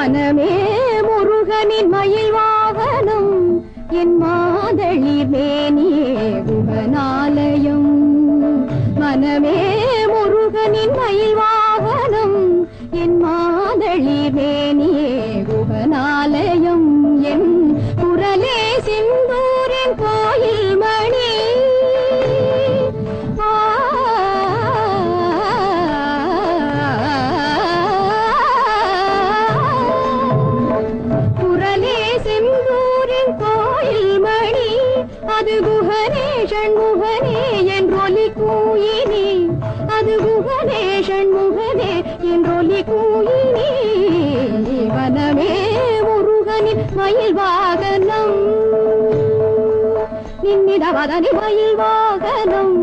மனமே முருகனின் மயில் வாகனம் என் மாதளிர் மேனியே குகனாலயம் மனமே முருகனின் மயில் வாகனம் என் மாதளிர் மேனியே குகனாலயம் என் குரலே சிந்தூரின் கோயில் மணி குரலே சிந்தூரின் கோயில் மணி அது குகனே ஷண்முகனே என்றொலி கூயினி அது குகனே ஷண்முகனே என்றொலி கூயினி வனமே முருகனின் மயில் வாகனம் நின்னிடவதனி மயில் வாகனம்